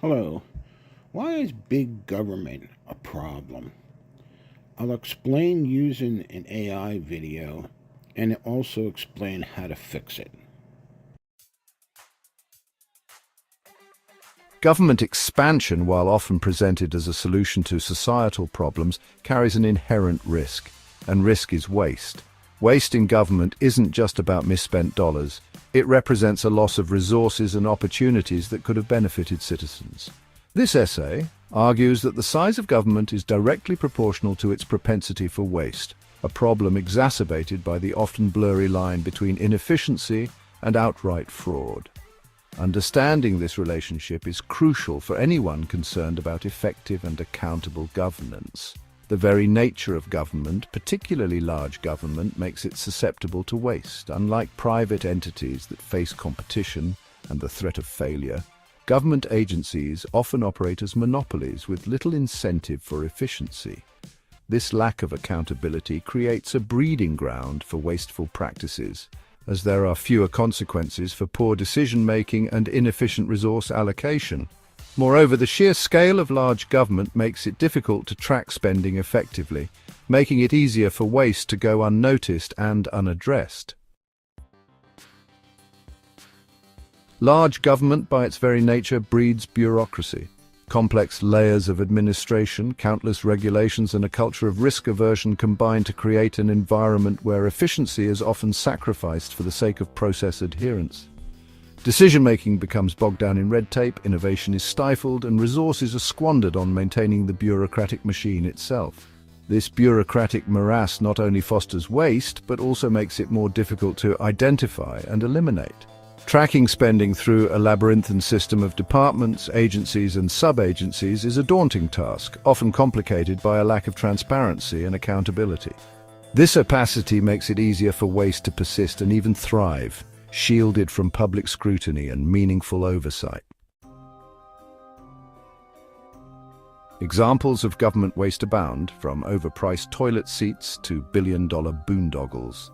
Hello. Why is big government a problem? I'll explain using an AI video and also explain how to fix it. Government expansion, while often presented as a solution to societal problems, carries an inherent risk, and risk is waste. Waste in government isn't just about misspent dollars. It represents a loss of resources and opportunities that could have benefited citizens. This essay argues that the size of government is directly proportional to its propensity for waste, a problem exacerbated by the often blurry line between inefficiency and outright fraud. Understanding this relationship is crucial for anyone concerned about effective and accountable governance. The very nature of government, particularly large government, makes it susceptible to waste. Unlike private entities that face competition and the threat of failure, government agencies often operate as monopolies with little incentive for efficiency. This lack of accountability creates a breeding ground for wasteful practices, as there are fewer consequences for poor decision-making and inefficient resource allocation. Moreover, the sheer scale of large government makes it difficult to track spending effectively, making it easier for waste to go unnoticed and unaddressed. Large government, by its very nature, breeds bureaucracy. Complex layers of administration, countless regulations, and a culture of risk aversion combine to create an environment where efficiency is often sacrificed for the sake of process adherence. Decision-making becomes bogged down in red tape, innovation is stifled, and resources are squandered on maintaining the bureaucratic machine itself. This bureaucratic morass not only fosters waste, but also makes it more difficult to identify and eliminate. Tracking spending through a labyrinthine system of departments, agencies, and sub-agencies is a daunting task, often complicated by a lack of transparency and accountability. This opacity makes it easier for waste to persist and even thrive, shielded from public scrutiny and meaningful oversight. Examples of government waste abound, from overpriced toilet seats to billion-dollar boondoggles.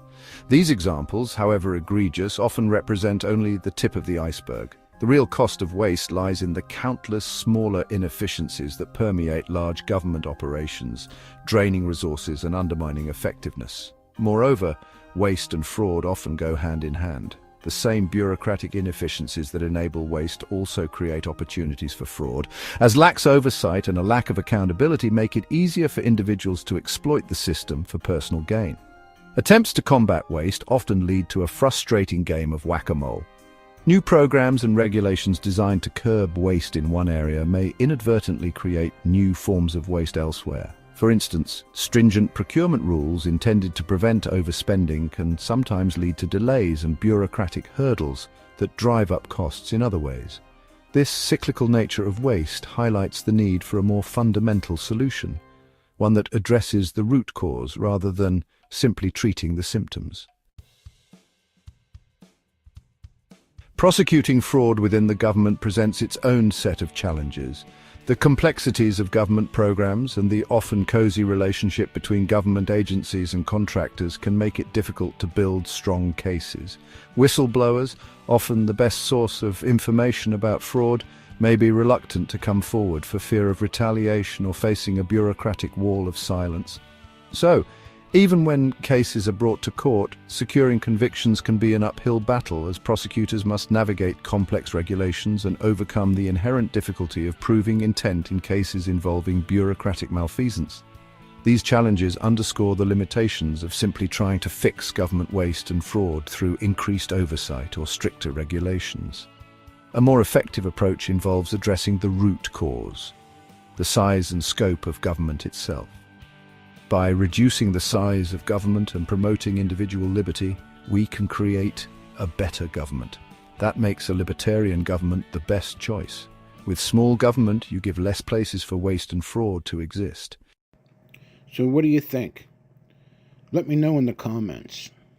These examples, however egregious, often represent only the tip of the iceberg. The real cost of waste lies in the countless smaller inefficiencies that permeate large government operations, draining resources and undermining effectiveness. Moreover, waste and fraud often go hand in hand. The same bureaucratic inefficiencies that enable waste also create opportunities for fraud, as lax oversight and a lack of accountability make it easier for individuals to exploit the system for personal gain. Attempts to combat waste often lead to a frustrating game of whack-a-mole. New programs and regulations designed to curb waste in one area may inadvertently create new forms of waste elsewhere. For instance, stringent procurement rules intended to prevent overspending can sometimes lead to delays and bureaucratic hurdles that drive up costs in other ways. This cyclical nature of waste highlights the need for a more fundamental solution, one that addresses the root cause rather than simply treating the symptoms. Prosecuting fraud within the government presents its own set of challenges. The complexities of government programs and the often cozy relationship between government agencies and contractors can make it difficult to build strong cases. Whistleblowers, often the best source of information about fraud, may be reluctant to come forward for fear of retaliation or facing a bureaucratic wall of silence. So, even when cases are brought to court, securing convictions can be an uphill battle, as prosecutors must navigate complex regulations and overcome the inherent difficulty of proving intent in cases involving bureaucratic malfeasance. These challenges underscore the limitations of simply trying to fix government waste and fraud through increased oversight or stricter regulations. A more effective approach involves addressing the root cause, the size and scope of government itself. By reducing the size of government and promoting individual liberty, we can create a better government. That makes a libertarian government the best choice. With small government, you give less places for waste and fraud to exist. So, what do you think? Let me know in the comments.